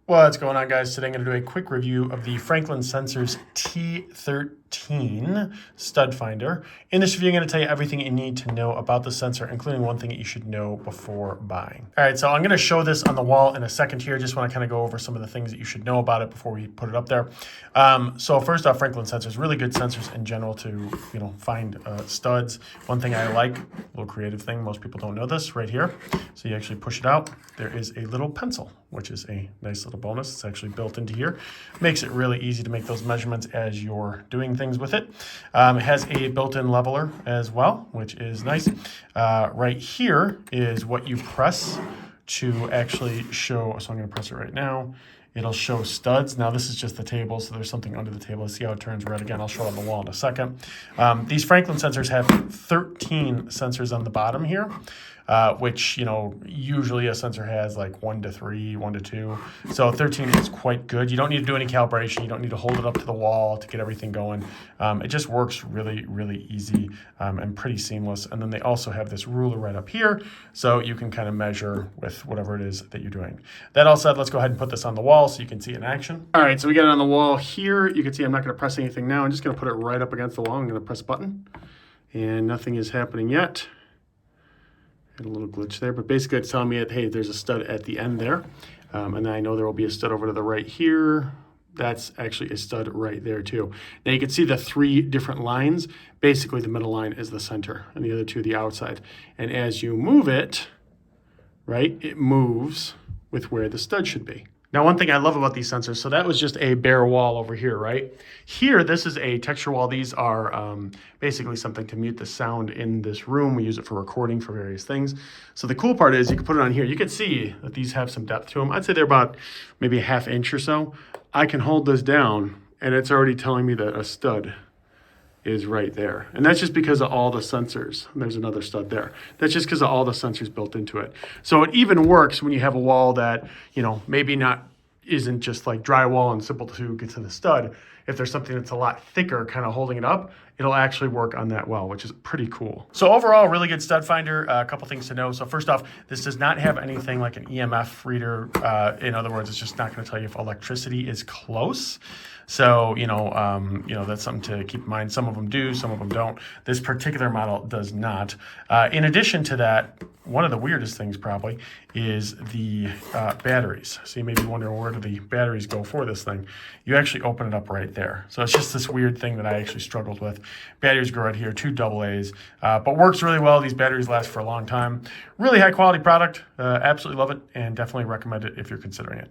What's going on, guys? Today I'm going to do a quick review of the Franklin Sensors T13 stud finder. In this review, I'm going to tell you everything you need to know about the sensor, including one thing that you should know before buying. All right, so I'm going to show this on the wall in a second here. Just want to kind of go over some of the things that you should know about it before we put it up there. So first off, Franklin Sensors, really good sensors in general to find studs. One thing I like, a little creative thing, most people don't know this, right here. So you actually push it out. There is a little pencil, which is a nice little bonus. It's actually built into here. Makes it really easy to make those measurements as you're doing things with it. It has a built-in leveler as well, which is nice. Right here is what you press to actually show. So I'm going to press it right now. It'll show studs. Now this is just the table, so there's something under the table. See how it turns red again. I'll show it on the wall in a second. These Franklin sensors have 13 sensors on the bottom here, which, usually a sensor has like 1 to 3, 1 to 2. So 13 is quite good. You don't need to do any calibration. You don't need to hold it up to the wall to get everything going. It just works really, really easy and pretty seamless. And then they also have this ruler right up here, so you can kind of measure with whatever it is that you're doing. That all said, let's go ahead and put this on the wall so you can see it in action. All right, so we got it on the wall here. You can see I'm not going to press anything now. I'm just going to put it right up against the wall. I'm going to press a button, and nothing is happening yet. Had a little glitch there, but basically it's telling me that, hey, there's a stud at the end there. And then I know there will be a stud over to the right here. That's actually a stud right there too. Now you can see the 3 different lines. Basically the middle line is the center and the other 2 the outside. And as you move it, right, it moves with where the stud should be. Now, one thing I love about these sensors, so that was just a bare wall over here, right? Here, this is a texture wall. These are basically something to mute the sound in this room. We use it for recording for various things. So the cool part is you can put it on here. You can see that these have some depth to them. I'd say they're about maybe a ½ inch or so. I can hold this down, and it's already telling me that a stud is right there. And that's just because of all the sensors. There's another stud there. That's just because of all the sensors built into it. So it even works when you have a wall that, maybe isn't just like drywall and simple to get to the stud. If there's something that's a lot thicker kind of holding it up, it'll actually work on that well, which is pretty cool. So overall, really good stud finder. A couple things to know. So first off, this does not have anything like an EMF reader. In other words, it's just not going to tell you if electricity is close. So, that's something to keep in mind. Some of them do, some of them don't. This particular model does not. In addition to that, one of the weirdest things probably is the batteries. So you may be wondering, where do the batteries go for this thing? You actually open it up right there. So it's just this weird thing that I actually struggled with. Batteries go right here, 2 AA's, but works really well. These batteries last for a long time. Really high quality product. Absolutely love it, and definitely recommend it if you're considering it.